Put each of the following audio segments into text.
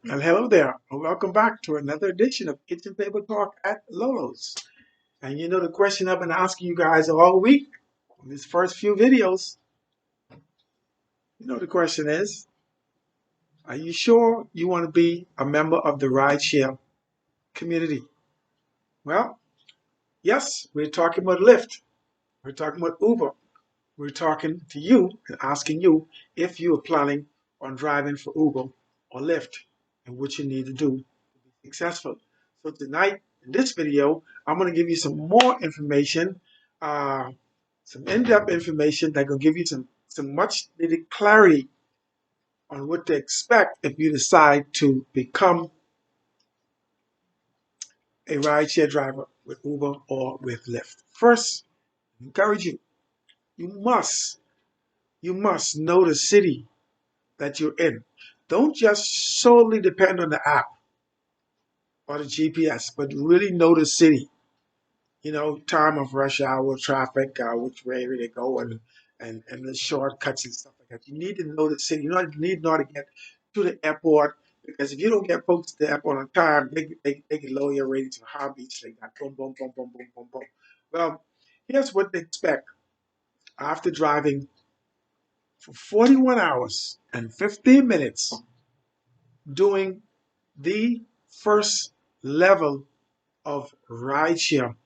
Well, hello there, and welcome back to another edition of Kitchen Table Talk at Lolo's. And you know the question I've been asking you guys all week in these first few videos. You know the question is, are you sure you want to be a member of the rideshare community? Well, yes, we're talking about Lyft. We're talking about Uber. We're talking to you and asking you if you are planning on driving for Uber or Lyft and what you need to do to be successful. So tonight, in this video, I'm going to give you some more information, uh, some in-depth information that will give you some much needed clarity on what to expect if you decide to become a rideshare driver with Uber or with Lyft. First, I encourage you, you must, you must know the city that you're in. Don't just solely depend on the app or the GPS, but really know the city. You know, time of rush hour, traffic, which way they go, and the shortcuts and stuff like that. You need to know the city. You need to know how to get to the airport because if you don't get folks to the airport on time, they can lower your rating to high beats like that. Boom, boom, boom, boom, boom, boom, boom. Well, here's what they expect after driving for 41 hours and 15 minutes doing the first level of rideshare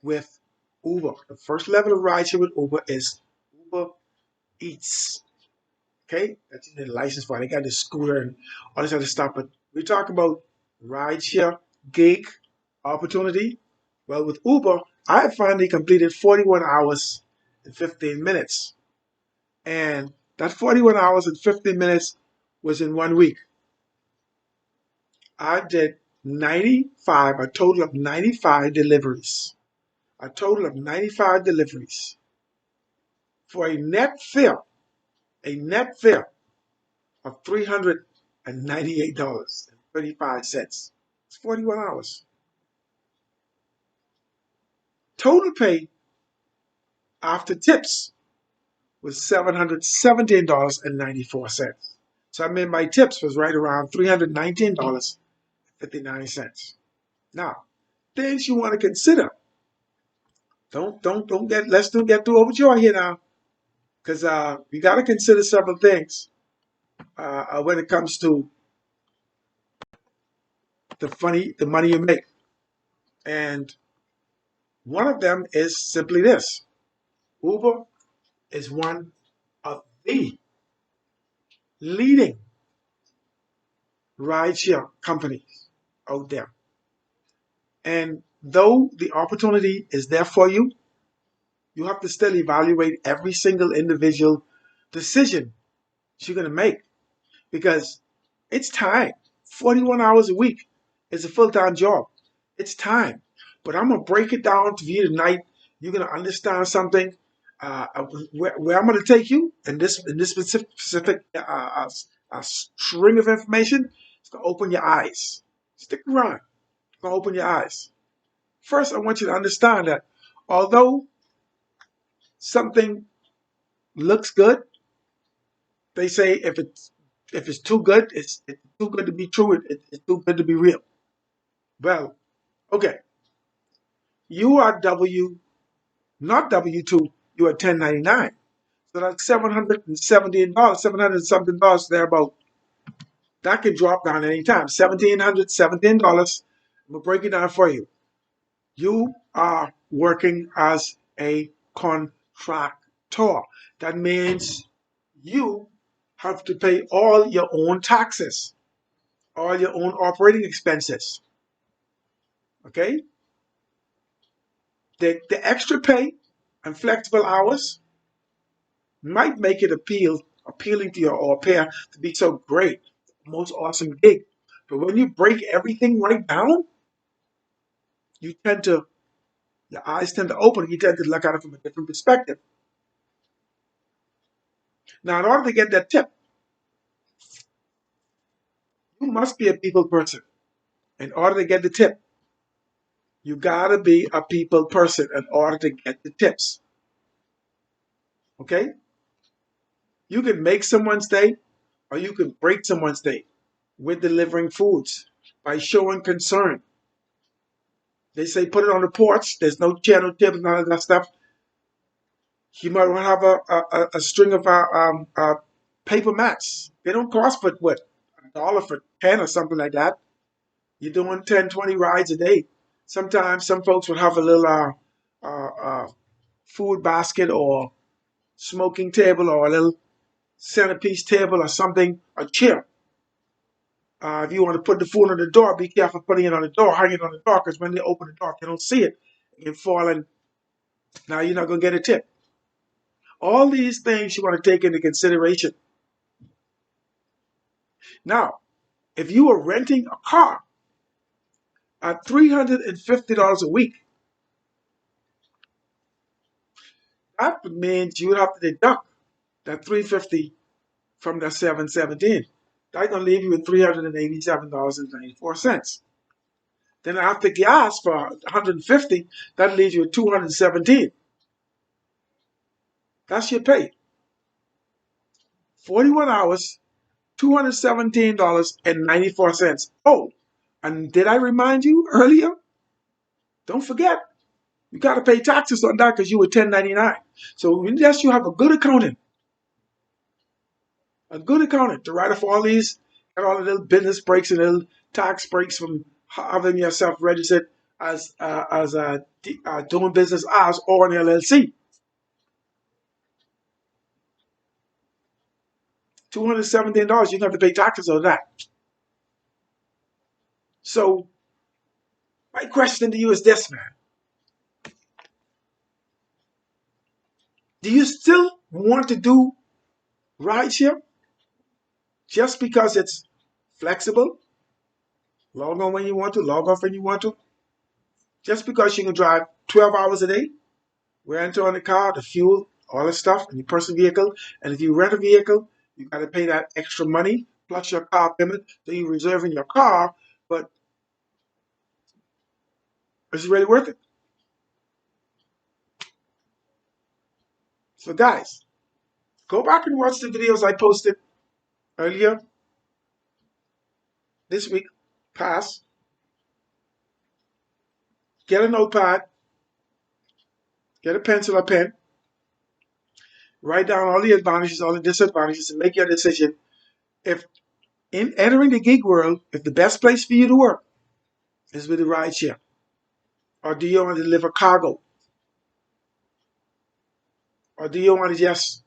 with Uber. The first level of rideshare with Uber is Uber Eats. Okay, that's the license for it. They got the scooter and all this other stuff. But we talk about rideshare gig opportunity. Well, with Uber, I finally completed 41 hours and 15 minutes. And that 41 hours and 15 minutes was in 1 week. I did 95, a total of 95 deliveries. A total of 95 deliveries for a net fare of $398.35. It's 41 hours. Total pay after tips was $717.94. So I mean my tips was right around $319.59. Now, things you want to consider. Let's don't get too overjoyed here now. Because you got to consider several things when it comes to the money you make, and one of them is simply this: Uber is one of the leading rideshare companies out there, and though the opportunity is there for you, you have to still evaluate every single individual decision you're going to make because it's time. 41 hours a week is a full-time job. It's time. But I'm going to break it down to you tonight. You're going to understand something where I'm going to take you in this specific string of information. It's going to open your eyes. Stick around. It's going to open your eyes. First, I want you to understand that although something looks good, they say if it's too good, it's too good to be true. It's too good to be real. Well, okay. You are not W-2. You are 1099. So that's $717, $700 thereabout. That can drop down anytime. $1,717. I'm gonna break it down for you. You are working as a contractor. That means you have to pay all your own taxes, all your own operating expenses. Okay? The extra pay and flexible hours might make it appealing to your au pair to be so great, most awesome gig. But when you break everything right down, you tend to your eyes tend to open. You tend to look at it from a different perspective. Now, in order to get that tip, you must be a people person. In order to get the tip, you gotta be a people person in order to get the tips. Okay? You can make someone's day or you can break someone's day. with delivering foods by showing concern. They say put it on the porch. There's no chair, no table, none of that stuff. You might want to have a string of paper mats. They don't cost but what, $1 for 10 or something like that. You're doing 10, 20 rides a day. Sometimes some folks would have a little food basket or smoking table or a little centerpiece table or something, a chair. If you want to put the food on the door, be careful putting it on the door, hang it on the door, because when they open the door, they don't see it. It can fall and now you're not going to get a tip. All these things you want to take into consideration. Now, if you are renting a car at $350 a week, that means you would have to deduct that $350 from that $717. That's going to leave you with $387.94. Then after gas for $150, that leaves you with $217. That's your pay. 41 hours, $217.94. Oh, and did I remind you earlier? Don't forget, you got to pay taxes on that because you were 1099. So unless you have a good accountant to write off all these, and all the little business breaks and little tax breaks from having yourself registered as doing business as or an LLC. $217, you're going to have to pay taxes on that. So my question to you is this, man. Do you still want to do rideshare just because it's flexible? Log on when you want to, log off when you want to. Just because you can drive 12 hours a day, wear and tear on the car, the fuel, all the stuff in your personal vehicle. And if you rent a vehicle, you got to pay that extra money plus your car payment that you reserve in your car. But is it really worth it? So guys, go back and watch the videos I posted earlier this week, past. Get a notepad, get a pencil or pen, write down all the advantages, all the disadvantages, and make your decision. If in entering the gig world, if the best place for you to work is with a rideshare, or do you want to deliver cargo, or do you want to just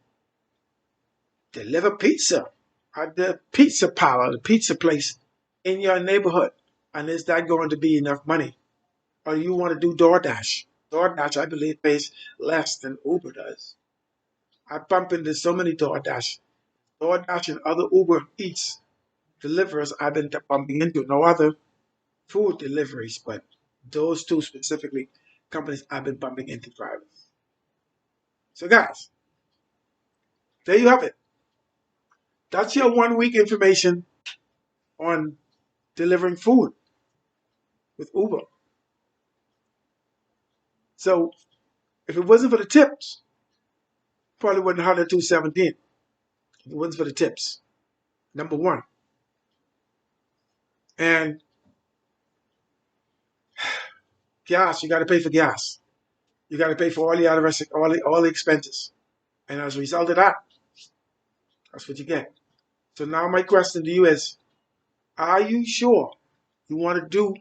deliver pizza at the pizza parlor, the pizza place in your neighborhood, and is that going to be enough money? Or you want to do DoorDash? DoorDash, I believe, pays less than Uber does. I bump into so many DoorDash and other Uber Eats deliverers I've been bumping into. No other food deliveries, but those two specifically companies I've been bumping into drivers. So guys, there you have it. That's your 1 week information on delivering food with Uber. So if it wasn't for the tips, probably wouldn't have the 217. If it wasn't for the tips, number one. And gas, you got to pay for gas. You got to pay for all the other all the expenses. And as a result of that, that's what you get. So now my question to you is, are you sure you want to do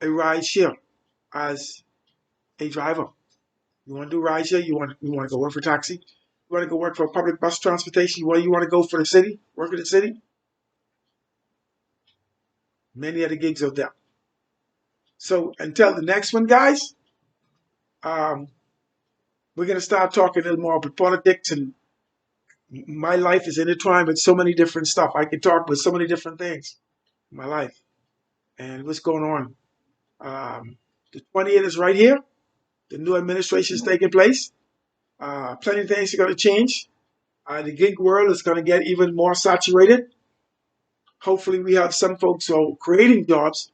a ride share as a driver? You want to do ride share? You want to go work for taxi? You want to go work for public bus transportation? You want to go for the city? Work in the city? Many other gigs out there. So until the next one, guys, we're going to start talking a little more about politics, and my life is intertwined with so many different stuff. I can talk with so many different things in my life and what's going on. The 20th is right here. The new administration is taking place. Plenty of things are going to change. The gig world is going to get even more saturated. Hopefully, we have some folks who are creating jobs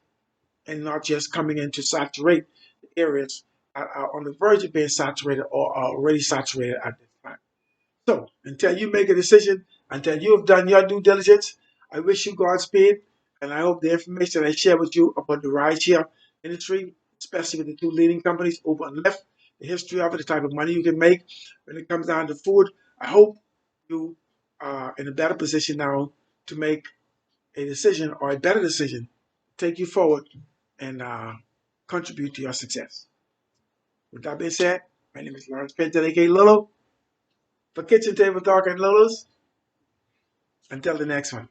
and not just coming in to saturate the areas that are on the verge of being saturated or are already saturated at this time. So, until you make a decision, until you have done your due diligence, I wish you Godspeed, and I hope the information I share with you about the rideshare industry, especially with the two leading companies, Uber and Lyft, the history of it, the type of money you can make when it comes down to food, I hope you are in a better position now to make a decision or a better decision, take you forward and contribute to your success. With that being said, my name is Lawrence Pinton, aka Lolo, for Kitchen Table Talk and Lolos. Until the next one.